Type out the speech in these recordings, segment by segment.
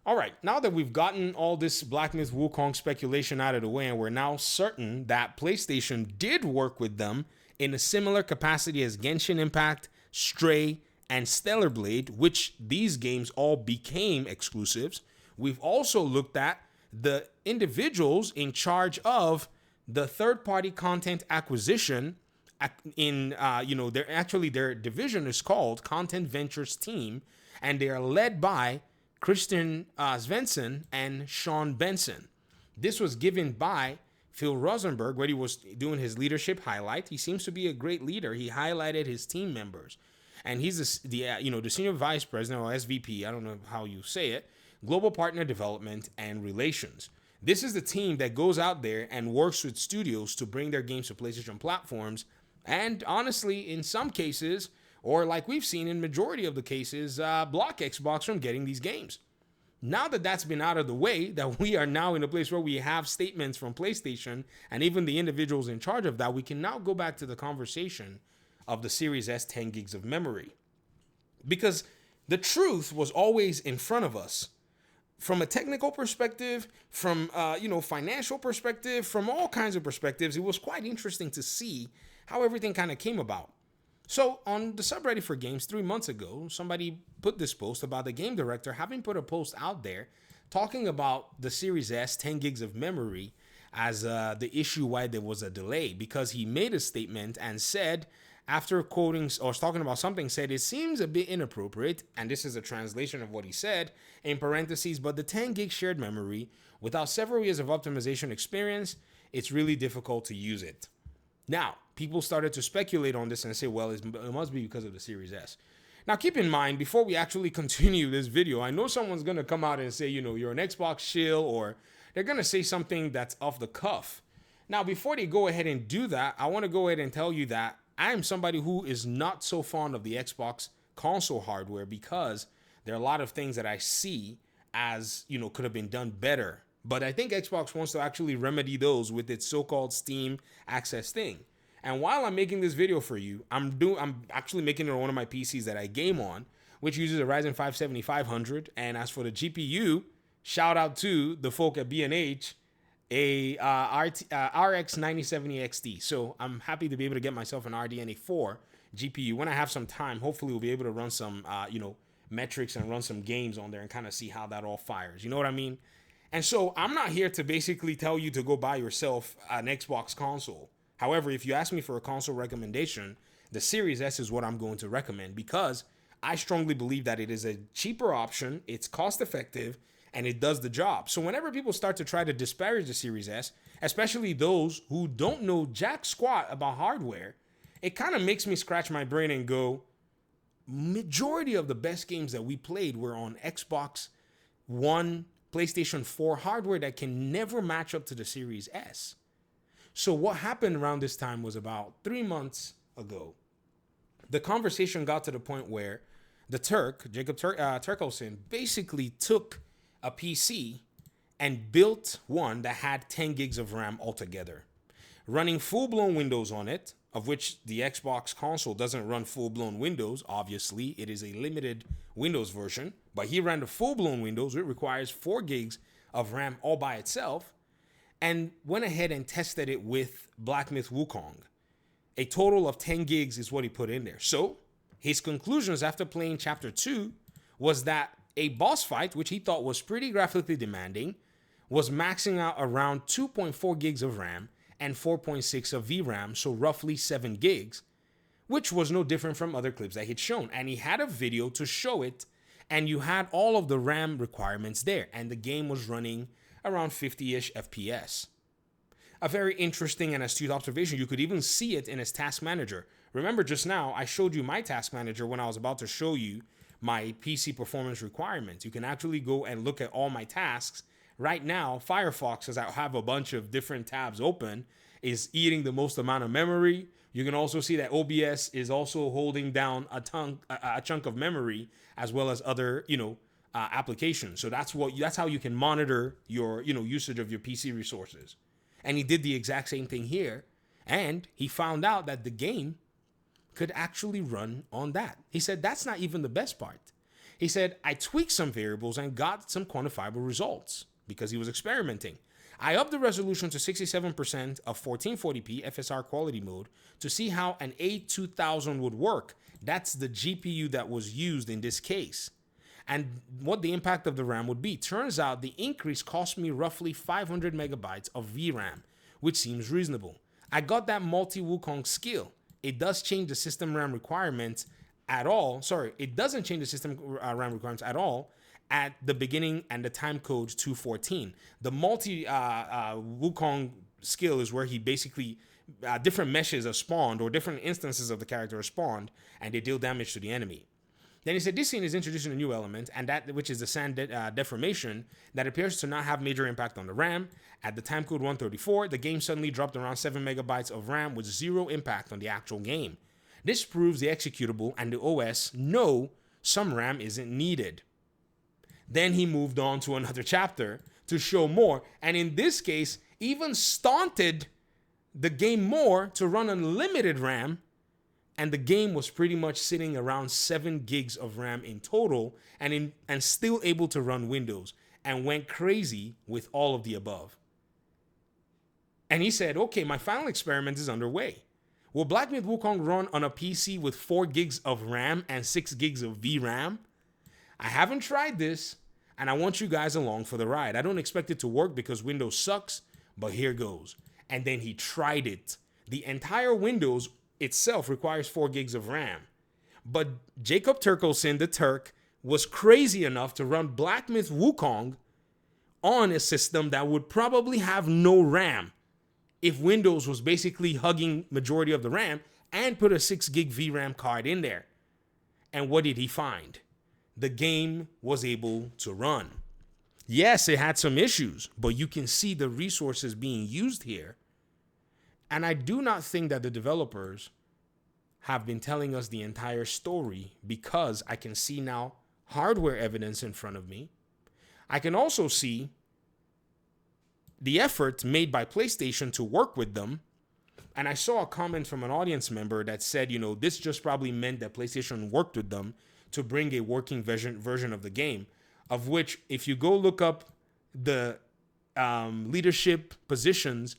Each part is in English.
All right, now that we've gotten all this Black Myth Wukong speculation out of the way, and we're now certain that PlayStation did work with them in a similar capacity as Genshin Impact, Stray, and Stellar Blade, which these games all became exclusives, we've also looked at the individuals in charge of the third-party content acquisition. Their division is called Content Ventures Team, and they are led by Christian Svensson and Sean Benson. This was given by Phil Rosenberg when he was doing his leadership highlight. He seems to be a great leader. He highlighted his team members, and he's the senior vice president or SVP. I don't know how you say it. Global Partner Development and Relations. This is the team that goes out there and works with studios to bring their games to PlayStation platforms, and honestly, in some cases, or like we've seen in majority of the cases, block Xbox from getting these games. Now that that's been out of the way, that we are now in a place where we have statements from PlayStation and even the individuals in charge of that, we can now go back to the conversation of the Series S 10 gigs of memory. Because the truth was always in front of us. From a technical perspective, from financial perspective, from all kinds of perspectives, it was quite interesting to see how everything kind of came about. So on the subreddit for games 3 months ago, somebody put this post about the game director having put a post out there talking about the Series S 10 gigs of memory as the issue why there was a delay, because he made a statement and said, after quoting or talking about something, said it seems a bit inappropriate, and this is a translation of what he said in parentheses, but the 10 gig shared memory, without several years of optimization experience, it's really difficult to use it. Now, people started to speculate on this and say, well, it must be because of the Series S. Now, keep in mind, before we actually continue this video, I know someone's going to come out and say, you're an Xbox shill, or they're going to say something that's off the cuff. Now, before they go ahead and do that, I want to go ahead and tell you that I am somebody who is not so fond of the Xbox console hardware, because there are a lot of things that I see as, could have been done better. But I think Xbox wants to actually remedy those with its so-called Steam access thing. And while I'm making this video for you, I'm actually making it on one of my PCs that I game on, which uses a Ryzen 5 7500. And as for the GPU, shout out to the folk at B&H, a RX 9070 XT. So I'm happy to be able to get myself an RDNA 4 GPU. When I have some time, hopefully we'll be able to run some, metrics and run some games on there and kind of see how that all fires. You know what I mean? And so I'm not here to basically tell you to go buy yourself an Xbox console. However, if you ask me for a console recommendation, the Series S is what I'm going to recommend, because I strongly believe that it is a cheaper option, it's cost effective, and it does the job. So whenever people start to try to disparage the Series S, especially those who don't know jack squat about hardware, it kind of makes me scratch my brain and go, majority of the best games that we played were on Xbox One, PlayStation 4 hardware that can never match up to the Series S. So what happened around this time was about 3 months ago. The conversation got to the point where the Jacob Turkelson, basically took a PC and built one that had 10 gigs of RAM altogether, running full-blown Windows on it, of which the Xbox console doesn't run full-blown Windows. Obviously, it is a limited Windows version, but he ran the full-blown Windows. It requires 4 gigs of RAM all by itself, and went ahead and tested it with Black Myth Wukong. A total of 10 gigs is what he put in there. So his conclusions after playing Chapter 2 was that a boss fight, which he thought was pretty graphically demanding, was maxing out around 2.4 gigs of RAM and 4.6 of VRAM, so roughly 7 gigs, which was no different from other clips that he'd shown. And he had a video to show it, and you had all of the RAM requirements there, and the game was running around 50-ish FPS. A very interesting and astute observation. You could even see it in his task manager. Remember, just now I showed you my task manager when I was about to show you my PC performance requirements. You can actually go and look at all my tasks. Right now, Firefox, as I have a bunch of different tabs open, is eating the most amount of memory. You can also see that OBS is also holding down a chunk of memory, as well as other, applications. So that's how you can monitor your, usage of your PC resources. And he did the exact same thing here, and he found out that the game could actually run on that. He said that's not even the best part. He said, I tweaked some variables and got some quantifiable results because he was experimenting. I upped the resolution to 67% of 1440p FSR quality mode to see how an A2000 would work. That's the GPU that was used in this case. And what the impact of the RAM would be. Turns out the increase cost me roughly 500 megabytes of VRAM, which seems reasonable. I got that multi-Wukong skill. It does change the system RAM requirements at all. Sorry, it doesn't change the system RAM requirements at all at the beginning and the time code 214. The multi-Wukong skill is where he basically, different meshes are spawned or different instances of the character are spawned and they deal damage to the enemy. Then he said, this scene is introducing a new element, and that which is the sand deformation that appears to not have major impact on the RAM. At the time code 134, the game suddenly dropped around 7 megabytes of RAM with zero impact on the actual game. This proves the executable and the OS know some RAM isn't needed. Then he moved on to another chapter to show more, and in this case, even stunted the game more to run unlimited RAM. And the game was pretty much sitting around 7 gigs of RAM in total and still able to run Windows, and went crazy with all of the above. And he said, okay, my final experiment is underway. Will Black Myth Wukong run on a PC with 4 gigs of RAM and 6 gigs of VRAM? I haven't tried this, and I want you guys along for the ride. I don't expect it to work because Windows sucks, but here goes. And then he tried it. The entire Windows itself requires 4 gigs of RAM. But Jacob Turkelson, the Turk, was crazy enough to run Black Myth Wukong on a system that would probably have no RAM if Windows was basically hugging majority of the RAM, and put a 6 gig VRAM card in there. And what did he find? The game was able to run. Yes, it had some issues, but you can see the resources being used here. And I do not think that the developers have been telling us the entire story, because I can see now hardware evidence in front of me. I can also see the effort made by PlayStation to work with them. And I saw a comment from an audience member that said, you know, this just probably meant that PlayStation worked with them to bring a working version of the game, of which if you go look up the leadership positions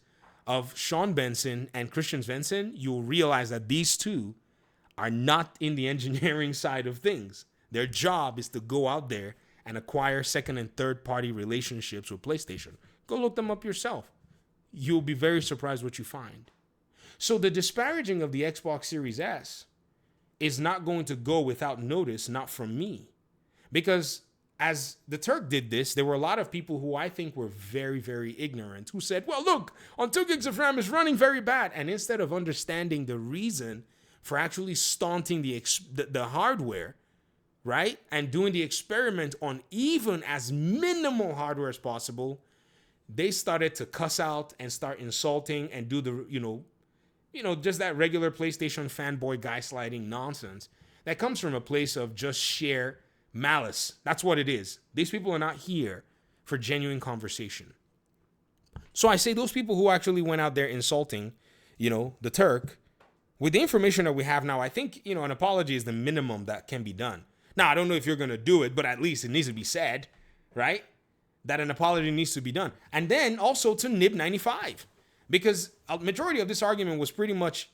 of Sean Benson and Christian Svensson, you'll realize that these two are not in the engineering side of things. Their job is to go out there and acquire second and third party relationships with PlayStation. Go look them up yourself. You'll be very surprised what you find. So the disparaging of the Xbox Series S is not going to go without notice, not from me. Because as the Turk did this, there were a lot of people who I think were very, very ignorant, who said, well, look, on 2 gigs of RAM is running very bad. And instead of understanding the reason for actually stunting the hardware, right, and doing the experiment on even as minimal hardware as possible, they started to cuss out and start insulting and do the, just that regular PlayStation fanboy guy sliding nonsense that comes from a place of just sheer malice. That's what it is. These people are not here for genuine conversation. So I say those people who actually went out there insulting, the Turk, with the information that we have now, I think, an apology is the minimum that can be done. Now, I don't know if you're going to do it, but at least it needs to be said, right? That an apology needs to be done. And then also to Nib95, because a majority of this argument was pretty much,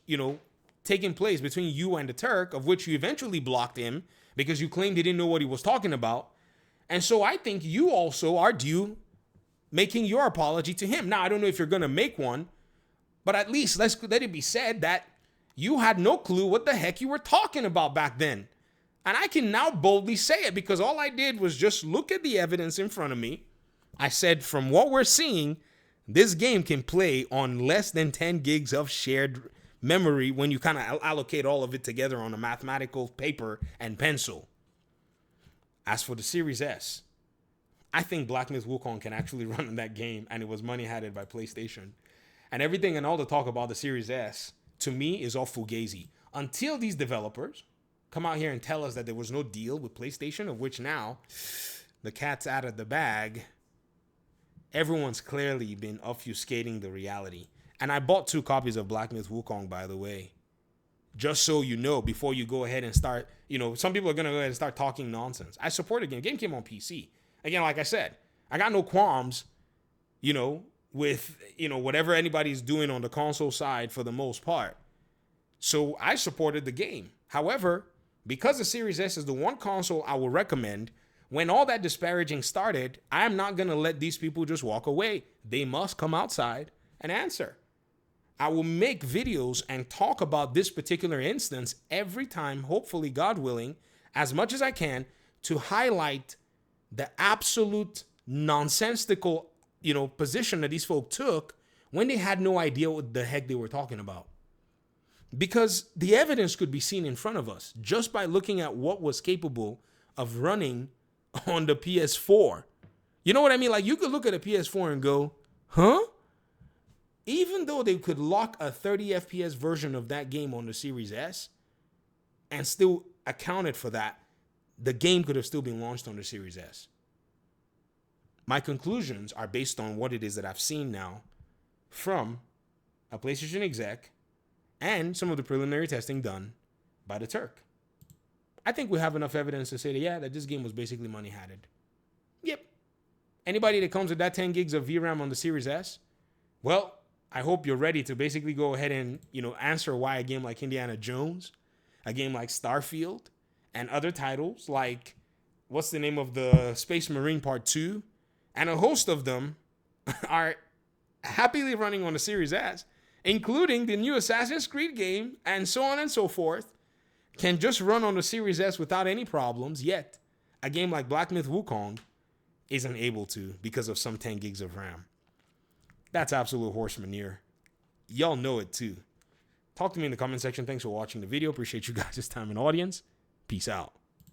taking place between you and the Turk, of which you eventually blocked him because you claimed he didn't know what he was talking about. And so I think you also are due making your apology to him. Now, I don't know if you're going to make one, but at least let it be said that you had no clue what the heck you were talking about back then. And I can now boldly say it because all I did was just look at the evidence in front of me. I said, from what we're seeing, this game can play on less than 10 gigs of shared memory when you kind of allocate all of it together on a mathematical paper and pencil. As for the Series S, I think Black Myth Wukong can actually run in that game, and it was money-hatted by PlayStation. And everything and all the talk about the Series S, to me, is all fugazi. Until these developers come out here and tell us that there was no deal with PlayStation, of which now the cat's out of the bag, everyone's clearly been obfuscating the reality. And I bought 2 copies of Black Myth Wukong, by the way, Just so you know, before you go ahead and start, some people are going to go ahead and start talking nonsense. I support the game. The game came on PC. Again, like I said, I got no qualms, with, whatever anybody's doing on the console side for the most part. So I supported the game. However, because the Series S is the one console I will recommend, when all that disparaging started, I'm not going to let these people just walk away. They must come outside and answer. I will make videos and talk about this particular instance every time, hopefully, God willing, as much as I can, to highlight the absolute nonsensical, position that these folk took when they had no idea what the heck they were talking about. Because the evidence could be seen in front of us just by looking at what was capable of running on the PS4. You know what I mean? Like, you could look at a PS4 and go, huh? Even though they could lock a 30 FPS version of that game on the Series S and still accounted for that, the game could have still been launched on the Series S. My conclusions are based on what it is that I've seen now from a PlayStation exec and some of the preliminary testing done by the Turk. I think we have enough evidence to say that this game was basically money-hatted. Yep. Anybody that comes with that 10 gigs of VRAM on the Series S, well, I hope you're ready to basically go ahead and, answer why a game like Indiana Jones, a game like Starfield, and other titles like, what's the name of the Space Marine Part 2, and a host of them are happily running on the Series S, including the new Assassin's Creed game, and so on and so forth, can just run on the Series S without any problems, yet a game like Black Myth Wukong isn't able to because of some 10 gigs of RAM. That's absolute horse manure. Y'all know it too. Talk to me in the comment section. Thanks for watching the video. Appreciate you guys' time and audience. Peace out.